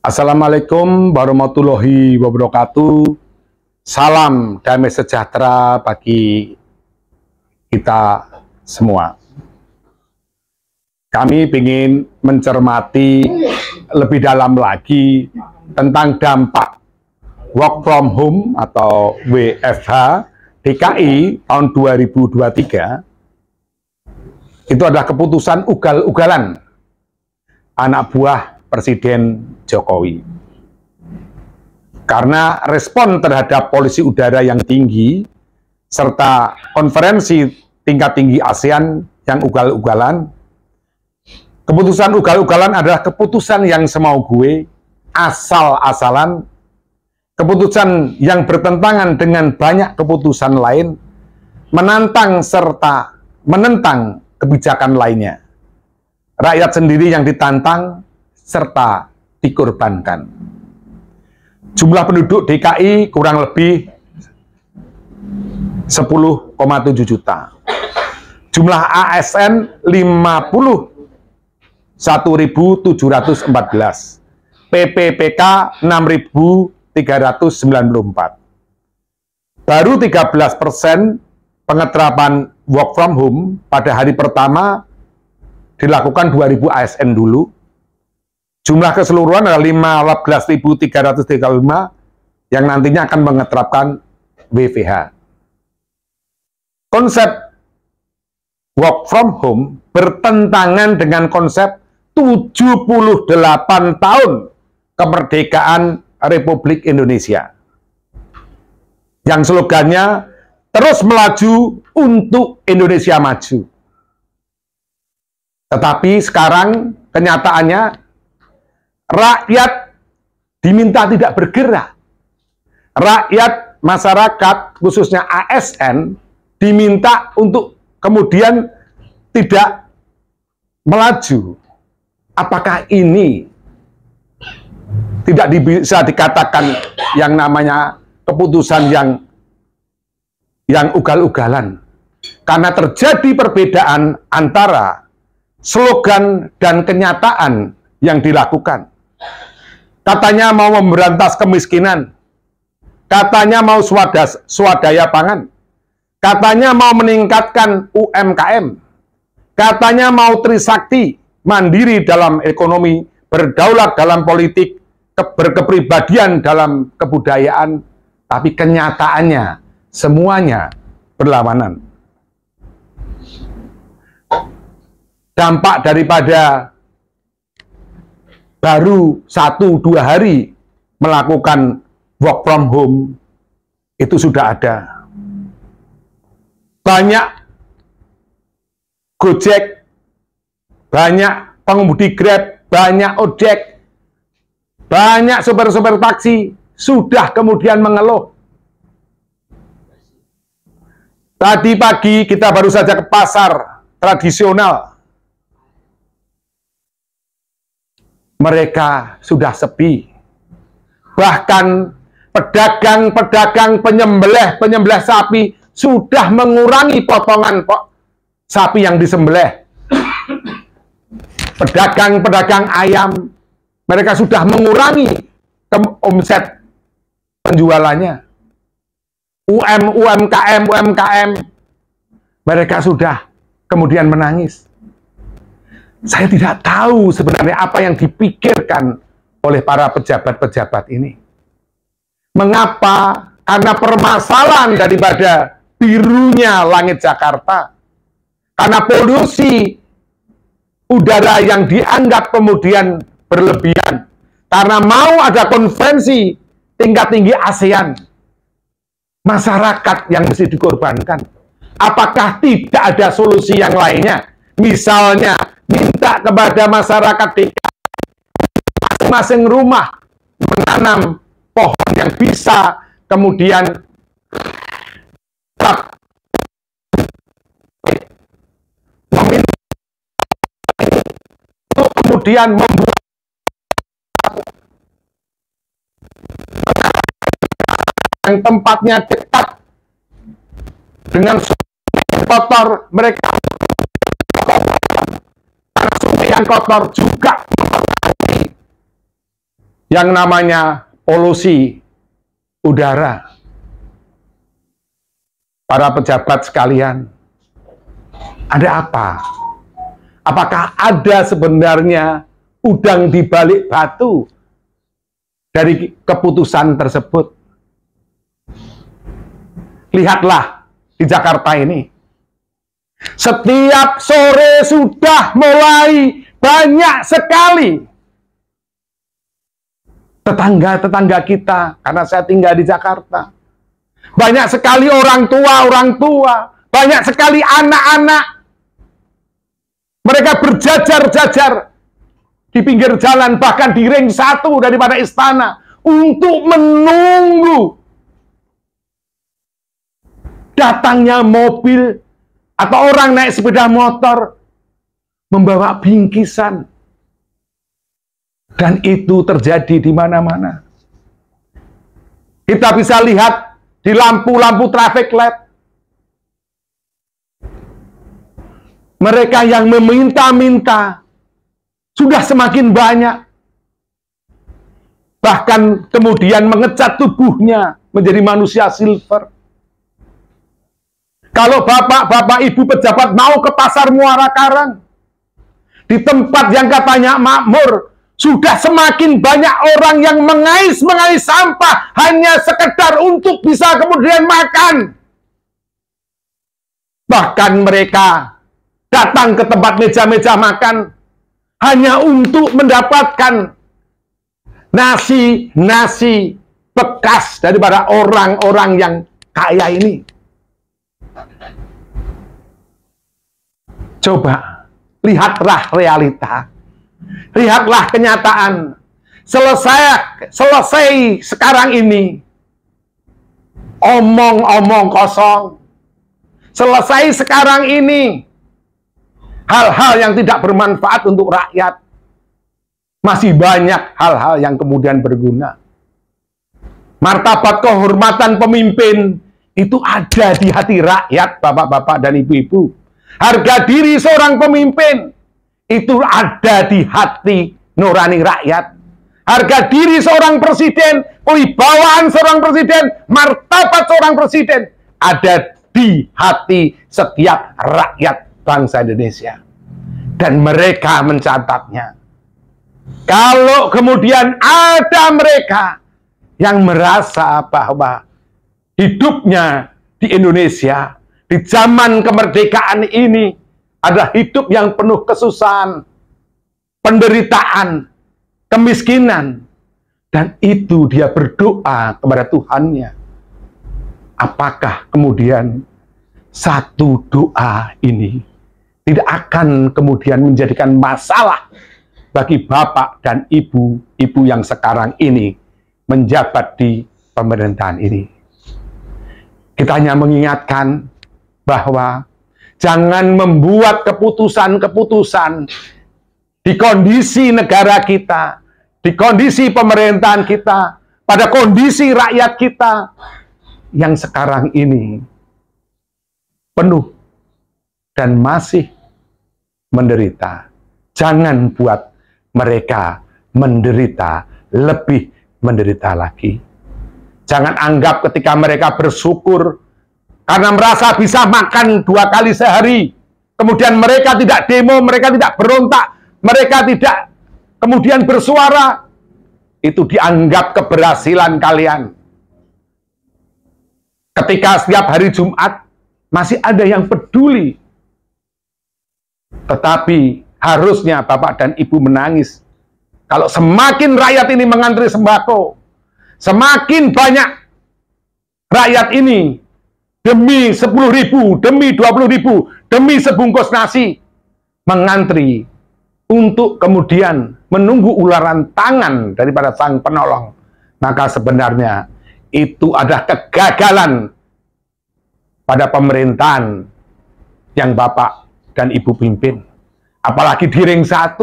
Assalamualaikum warahmatullahi wabarakatuh. Salam damai sejahtera bagi kita semua. Kami ingin mencermati lebih dalam lagi tentang dampak work from home atau WFH DKI tahun 2023. Itu adalah keputusan ugal-ugalan anak buah Presiden Jokowi. Karena respon terhadap polusi udara yang tinggi, serta konferensi tingkat tinggi ASEAN yang ugal-ugalan, keputusan ugal-ugalan adalah keputusan yang semau gue, asal-asalan, keputusan yang bertentangan dengan banyak keputusan lain, menantang serta menentang kebijakan lainnya. Rakyat sendiri yang ditantang serta dikorbankan. Jumlah penduduk DKI kurang lebih 10,7 juta. Jumlah ASN 51.714. PPPK 6.394. Baru 13% pengeterapan work from home pada hari pertama dilakukan 2.000 ASN dulu. Jumlah keseluruhan adalah 15.335 yang nantinya akan mengeterapkan WFH. Konsep work from home bertentangan dengan konsep 78 tahun kemerdekaan Republik Indonesia. Yang slogannya terus melaju untuk Indonesia maju. Tetapi sekarang kenyataannya rakyat diminta tidak bergerak. Rakyat, masyarakat, khususnya ASN, diminta untuk kemudian tidak melaju. Apakah ini tidak bisa dikatakan yang namanya keputusan yang ugal-ugalan? Karena terjadi perbedaan antara slogan dan kenyataan yang dilakukan. Katanya mau memberantas kemiskinan, katanya mau swadaya pangan, katanya mau meningkatkan UMKM, katanya mau trisakti, mandiri dalam ekonomi, berdaulat dalam politik, berkepribadian dalam kebudayaan, tapi kenyataannya semuanya berlawanan. Dampak daripada baru 1-2 hari melakukan work from home itu sudah ada. Banyak Gojek, banyak pengemudi Grab, banyak ojek, banyak sopir-sopir taksi sudah kemudian mengeluh. Tadi pagi kita baru saja ke pasar tradisional. Mereka sudah sepi. Bahkan pedagang-pedagang penyembelih sapi sudah mengurangi potongan sapi yang disembelih. Pedagang-pedagang ayam, mereka sudah mengurangi omset penjualannya. UMKM, mereka sudah kemudian menangis. Saya tidak tahu sebenarnya apa yang dipikirkan oleh para pejabat-pejabat ini. Mengapa? Karena permasalahan daripada birunya langit Jakarta. Karena polusi udara yang dianggap kemudian berlebihan. Karena mau ada konferensi tingkat tinggi ASEAN. Masyarakat yang mesti dikorbankan. Apakah tidak ada solusi yang lainnya? Misalnya, minta kepada masyarakat di masing-masing rumah menanam pohon yang bisa kemudian meminta untuk kemudian membuat yang tempatnya dekat dengan sungai yang kotor, mereka karena sungai yang kotor juga mempengaruhi yang namanya polusi udara. Para pejabat sekalian, ada apa? Apakah ada sebenarnya udang di balik batu dari keputusan tersebut? Lihatlah di Jakarta ini. Setiap sore sudah mulai banyak sekali tetangga-tetangga kita, karena saya tinggal di Jakarta. Banyak sekali orang tua, banyak sekali anak-anak. Mereka berjajar-jajar di pinggir jalan, bahkan di ring 1 daripada istana, untuk menunggu datangnya mobil atau orang naik sepeda motor membawa bingkisan. Dan itu terjadi di mana-mana. Kita bisa lihat di lampu-lampu traffic light. Mereka yang meminta-minta sudah semakin banyak. Bahkan kemudian mengecat tubuhnya menjadi manusia silver. Kalau bapak-bapak, ibu pejabat mau ke pasar Muara Karang, di tempat yang katanya makmur, sudah semakin banyak orang yang mengais-mengais sampah hanya sekedar untuk bisa kemudian makan. Bahkan mereka datang ke tempat meja-meja makan hanya untuk mendapatkan nasi bekas daripada orang-orang yang kaya ini. Coba lihatlah realita. Lihatlah kenyataan. Selesai sekarang ini omong-omong kosong. Selesai sekarang ini hal-hal yang tidak bermanfaat untuk rakyat. Masih banyak hal-hal yang kemudian berguna. Martabat kehormatan pemimpin itu ada di hati rakyat, bapak-bapak dan ibu-ibu. Harga diri seorang pemimpin itu ada di hati nurani rakyat. Harga diri seorang presiden, kewibawaan seorang presiden, martabat seorang presiden ada di hati setiap rakyat bangsa Indonesia. Dan mereka mencatatnya. Kalau kemudian ada mereka yang merasa bahwa hidupnya di Indonesia di zaman kemerdekaan ini adalah hidup yang penuh kesusahan, penderitaan, kemiskinan, dan itu dia berdoa kepada Tuhannya. Apakah kemudian satu doa ini tidak akan kemudian menjadikan masalah bagi bapak dan ibu-ibu yang sekarang ini menjabat di pemerintahan ini? Kita hanya mengingatkan bahwa jangan membuat keputusan-keputusan di kondisi negara kita, di kondisi pemerintahan kita, pada kondisi rakyat kita yang sekarang ini penuh dan masih menderita. Jangan buat mereka menderita, lebih menderita lagi. Jangan anggap ketika mereka bersyukur karena merasa bisa makan 2 kali sehari, kemudian mereka tidak demo, mereka tidak berontak, mereka tidak kemudian bersuara, itu dianggap keberhasilan kalian. Ketika setiap hari Jumat masih ada yang peduli, tetapi harusnya bapak dan ibu menangis kalau semakin rakyat ini mengantri sembako, semakin banyak rakyat ini demi 10.000, demi 20.000, demi sebungkus nasi mengantri untuk kemudian menunggu ularan tangan daripada Sang Penolong, maka sebenarnya itu adalah kegagalan pada pemerintahan yang bapak dan ibu pimpin. Apalagi di ring 1.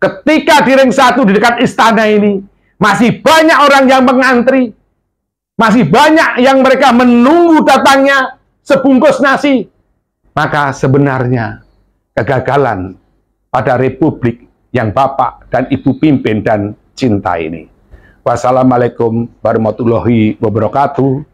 Ketika di ring 1 di dekat istana ini masih banyak orang yang mengantri, masih banyak yang mereka menunggu datangnya sebungkus nasi, maka sebenarnya kegagalan pada republik yang bapak dan ibu pimpin dan cinta ini. Wassalamualaikum warahmatullahi wabarakatuh.